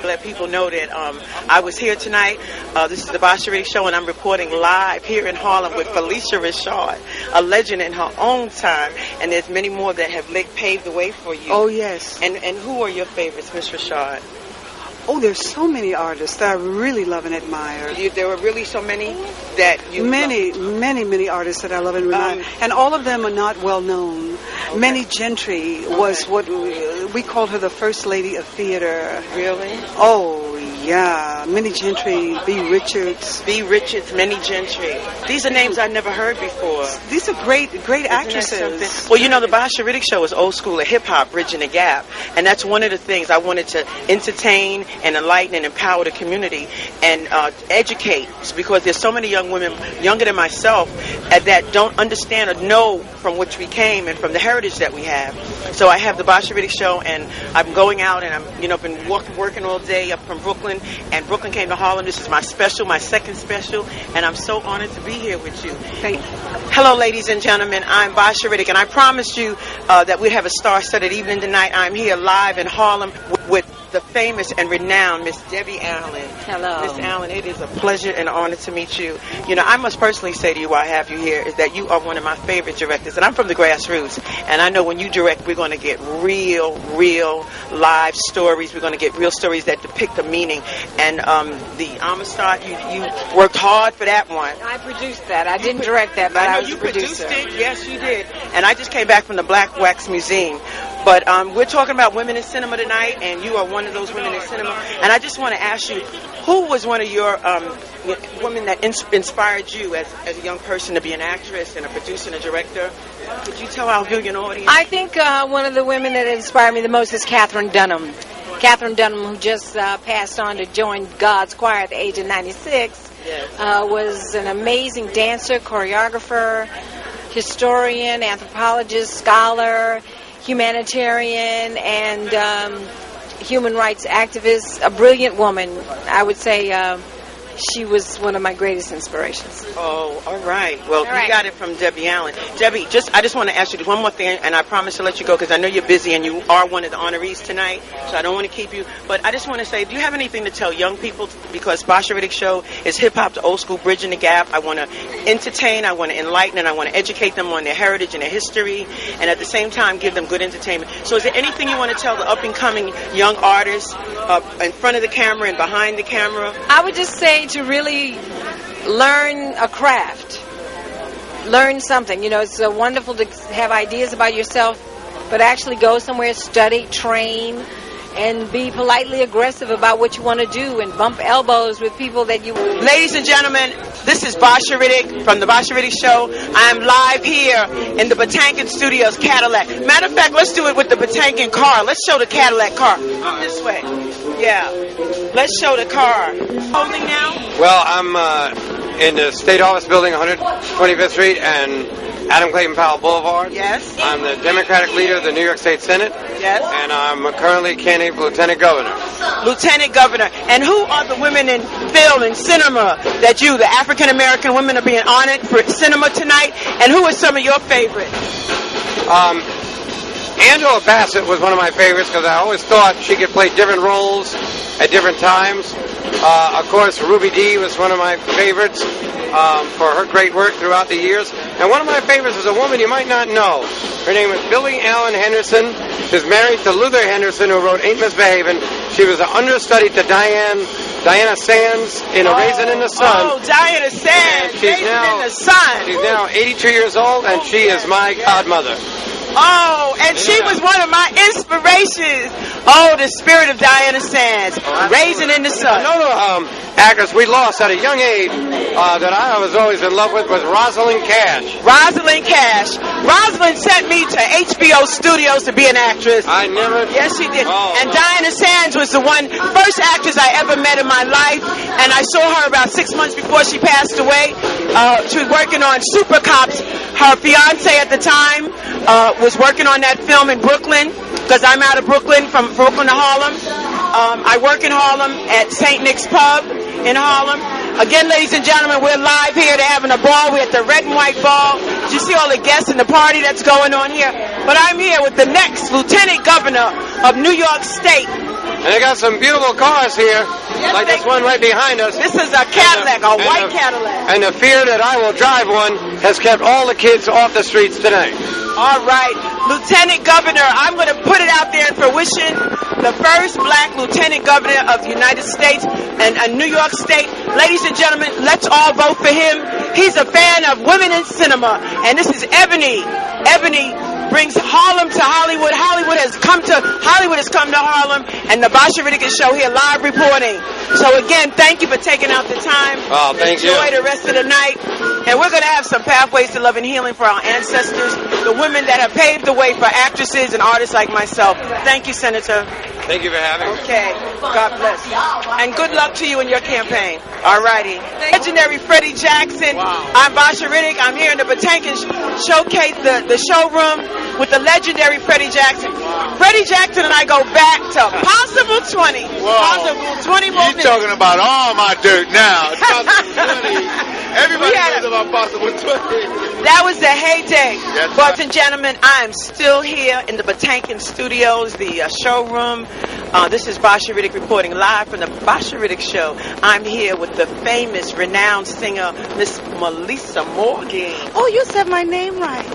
let people know that I was here tonight. This is the Basha Riddick Show, and I'm reporting live here in Harlem with Phylia Rashid, a legend in her own time. And there's many more that have paved the way for you. Oh, yes. And who are your favorites, Miss Rashid? Oh, there's so many artists that I really love and admire. There were really so many that you many artists that I love and admire. And all of them are not well known. Okay. Minnie Gentry was what we called her the first lady of theater. Really? Oh, yeah. Minnie Gentry, B. Richards. B. Richards, Minnie Gentry. These are names I've never heard before. These are great actresses. Well, you know, the Basha Riddick Show is old school of hip-hop, bridging the gap. And that's one of the things I wanted to entertain and enlighten and empower the community and educate, because there's so many young women younger than myself that don't understand or know from which we came and from the heritage that we have. So I have the Basha Riddick Show, and I'm going out, and I'm been working all day up from Brooklyn, and Brooklyn came to Harlem. This is my second special, and I'm so honored to be here with you. Thank you. Hello, ladies and gentlemen. I'm Basha Riddick, and I promised you that we'd have a star-studded evening tonight. I'm here live in Harlem with the famous and renowned Miss Debbie Allen. Hello. Miss Allen, it is a pleasure and honor to meet you. You know, I must personally say to you why I have you here is that you are one of my favorite directors. And I'm from the grassroots. And I know when you direct, we're going to get real live stories. We're going to get real stories that depict the meaning. And the Amistad, you worked hard for that one. I produced that. I didn't direct that, but I was a producer. I know you produced it. Yes, you did. And I just came back from the Black Wax Museum. But we're talking about women in cinema tonight, and you are one of those women in cinema. And I just want to ask you, who was one of your women that inspired you as a young person to be an actress and a producer and a director? Could you tell our viewing audience? I think one of the women that inspired me the most is Katherine Dunham. Katherine Dunham, who just passed on to join God's Choir at the age of 96, yes. Was an amazing dancer, choreographer, historian, anthropologist, scholar, humanitarian, and human rights activist, a brilliant woman. I would say she was one of my greatest inspirations. Oh, all right. Well, you got it from Debbie Allen. Debbie, I just want to ask you one more thing, and I promise to let you go because I know you're busy and you are one of the honorees tonight, so I don't want to keep you. But I just want to say, do you have anything to tell young people? Because Basha Riddick Show is hip-hop to old school, bridging the gap. I want to entertain, I want to enlighten, and I want to educate them on their heritage and their history, and at the same time give them good entertainment. So is there anything you want to tell the up-and-coming young artists in front of the camera and behind the camera? I would just say to really learn a craft. Learn something. You know, it's wonderful to have ideas about yourself, but actually go somewhere, study, train, and be politely aggressive about what you want to do and bump elbows with people that you... Ladies and gentlemen, this is Basha Riddick from the Basha Riddick Show. I am live here in the Batankin Studios Cadillac. Matter of fact, let's do it with the Batankin car. Let's show the Cadillac car. Come this way. Yeah. Let's show the car. Holding now? Well, I'm in the State Office Building, 125th Street, and Adam Clayton Powell Boulevard. Yes. I'm the Democratic leader of the New York State Senate. Yes. And I'm currently candidate for Lieutenant Governor. Lieutenant Governor. And who are the women in film and cinema that you, the African American women, are being honored for cinema tonight? And who are some of your favorites? Angela Bassett was one of my favorites because I always thought she could play different roles at different times. Of course, Ruby Dee was one of my favorites for her great work throughout the years. And one of my favorites is a woman you might not know. Her name is Billie Allen Henderson. She's married to Luther Henderson, who wrote Ain't Misbehavin'. She was an understudy to Diana Sands in A Raisin in the Sun. Oh, Diana Sands, Raisin in the Sun. She's now 82 years old, and she is my godmother. Oh, and she was one of my inspirations. Oh, the spirit of Diana Sands, Raisin in the Sun. Another actress we lost at a young age that I was always in love with was Rosalind Cash. Rosalind Cash. Rosalind sent me to HBO Studios to be an actress. I never... Yes, she did. And Diana Sands was the first actress I ever met in my life, and I saw her about 6 months before she passed away. She was working on Super Cops. Her fiance at the time was working on that film in Brooklyn, because I'm out of Brooklyn, from Brooklyn to Harlem. I work in Harlem at St. Nick's Pub in Harlem. Again, ladies and gentlemen, we're live here. They're having a ball. We're at the Red and White Ball. Did you see all the guests and the party that's going on here? But I'm here with the next Lieutenant Governor of New York State, And they got some beautiful cars here, like this one right behind us. This is a Cadillac, a white Cadillac. And the fear that I will drive one has kept all the kids off the streets today. All right, Lieutenant Governor, I'm going to put it out there in fruition. The first black Lieutenant Governor of the United States and New York State. Ladies and gentlemen, let's all vote for him. He's a fan of women in cinema. And this is Ebony. Ebony brings Harlem to Hollywood. Hollywood has come to Harlem, and the Basha Riddick Show here live reporting. So again, thank you for taking out the time. Oh, thank you. Enjoy the rest of the night. And we're going to have some pathways to love and healing for our ancestors, the women that have paved the way for actresses and artists like myself. Thank you, Senator. Thank you for having me. Okay. God bless. And good luck to you in your campaign. All righty. Legendary Freddie Jackson. Wow. I'm Basha Riddick. I'm here in the Patankin Showcase, the showroom with the legendary Freddie Jackson. Wow. Freddie Jackson and I go back to possible 20. Whoa. Possible 20 more You're talking about all my dirt now. It's possible 20. Everybody knows about possible 20. That was the heyday. Yes, Ladies and gentlemen, I am still here in the Patankin Studios, the showroom. This is Basha Riddick reporting live from the Basha Riddick Show. I'm here with the famous, renowned singer, Miss Melissa Morgan. Oh, you said my name right.